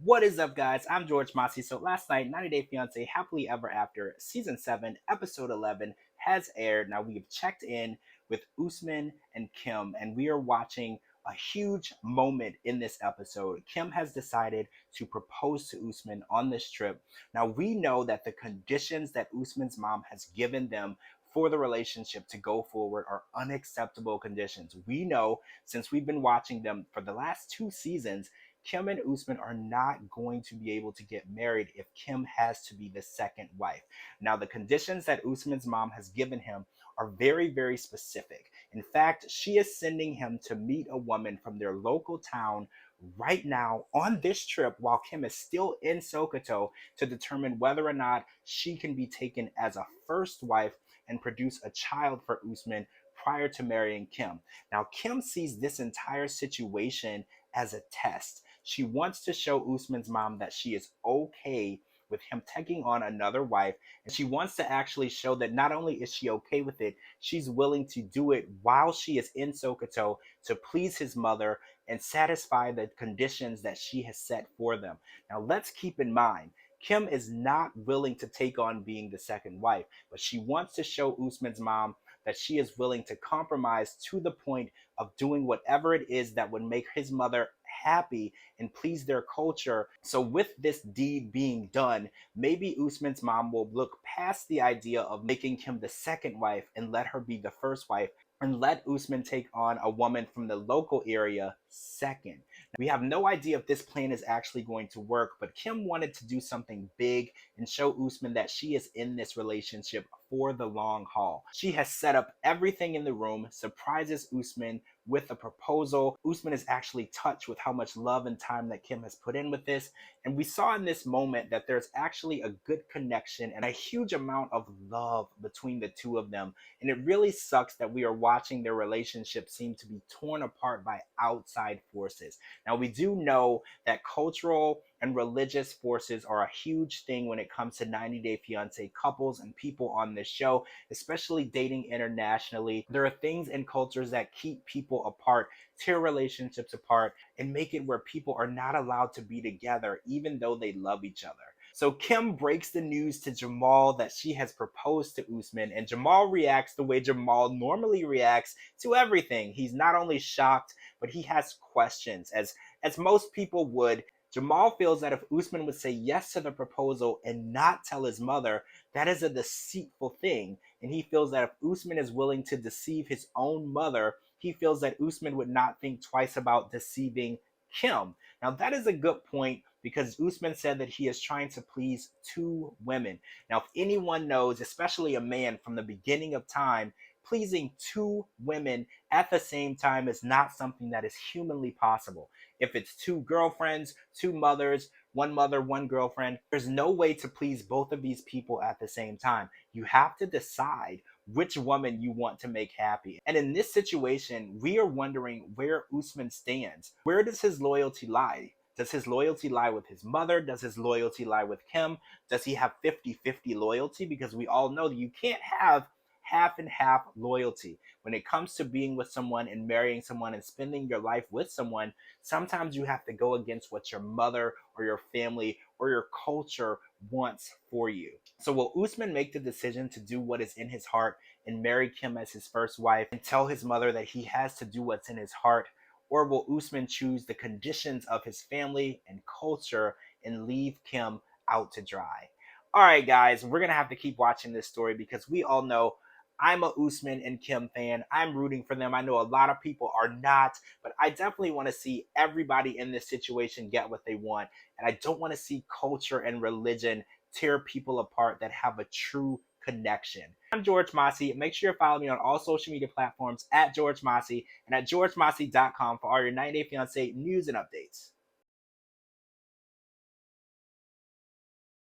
What is up, guys? I'm George Masi. So last night, 90 Day Fiancé Happily Ever After Season 7, Episode 11 has aired. Now we've checked in with Usman and Kim, and we are watching a huge moment in this episode. Kim has decided to propose to Usman on this trip. Now we know that the conditions that Usman's mom has given them for the relationship to go forward are unacceptable conditions. We know since we've been watching them for the last 2 seasons, Kim and Usman are not going to be able to get married if Kim has to be the second wife. Now, the conditions that Usman's mom has given him are very, very specific. In fact, she is sending him to meet a woman from their local town right now on this trip while Kim is still in Sokoto to determine whether or not she can be taken as a first wife and produce a child for Usman prior to marrying Kim. Now, Kim sees this entire situation as a test. She wants to show Usman's mom that she is okay with him taking on another wife. And she wants to actually show that not only is she okay with it, she's willing to do it while she is in Sokoto to please his mother and satisfy the conditions that she has set for them. Now, let's keep in mind, Kim is not willing to take on being the second wife, but she wants to show Usman's mom that she is willing to compromise to the point of doing whatever it is that would make his mother happy and please their culture. So with this deed being done, maybe Usman's mom will look past the idea of making him the second wife and let her be the first wife and let Usman take on a woman from the local area second. We have no idea if this plan is actually going to work, but Kim wanted to do something big and show Usman that she is in this relationship for the long haul. She has set up everything in the room, surprises Usman with a proposal. Usman is actually touched with how much love and time that Kim has put in with this. And we saw in this moment that there's actually a good connection and a huge amount of love between the two of them. And it really sucks that we are watching their relationship seem to be torn apart by outside forces. Now, we do know that cultural and religious forces are a huge thing when it comes to 90 Day Fiancé couples and people on this show, especially dating internationally. There are things and cultures that keep people apart, tear relationships apart, and make it where people are not allowed to be together even though they love each other. So Kim breaks the news to Jamal that she has proposed to Usman, and Jamal reacts the way Jamal normally reacts to everything. He's not only shocked, but he has questions, as most people would. Jamal feels that if Usman would say yes to the proposal and not tell his mother, that is a deceitful thing. And he feels that if Usman is willing to deceive his own mother, he feels that Usman would not think twice about deceiving Kim. Now, that is a good point because Usman said that he is trying to please two women. Now, if anyone knows, especially a man from the beginning of time, pleasing two women at the same time is not something that is humanly possible. If it's two girlfriends, two mothers, one mother, one girlfriend, there's no way to please both of these people at the same time. You have to decide which woman you want to make happy. And in this situation, we are wondering where Usman stands. Where does his loyalty lie? Does his loyalty lie with his mother? Does his loyalty lie with Kim? Does he have 50-50 loyalty? Because we all know that you can't have half and half loyalty. When it comes to being with someone and marrying someone and spending your life with someone, sometimes you have to go against what your mother or your family or your culture wants for you. So will Usman make the decision to do what is in his heart and marry Kim as his first wife and tell his mother that he has to do what's in his heart? Or will Usman choose the conditions of his family and culture and leave Kim out to dry? All right, guys, we're going to have to keep watching this story because we all know I'm a Usman and Kim fan. I'm rooting for them. I know a lot of people are not, but I definitely want to see everybody in this situation get what they want. And I don't want to see culture and religion tear people apart that have a true connection. I'm George Masi. Make sure you follow me on all social media platforms at George Masi and at georgemasi.com for all your 90 Day Fiancé news and updates.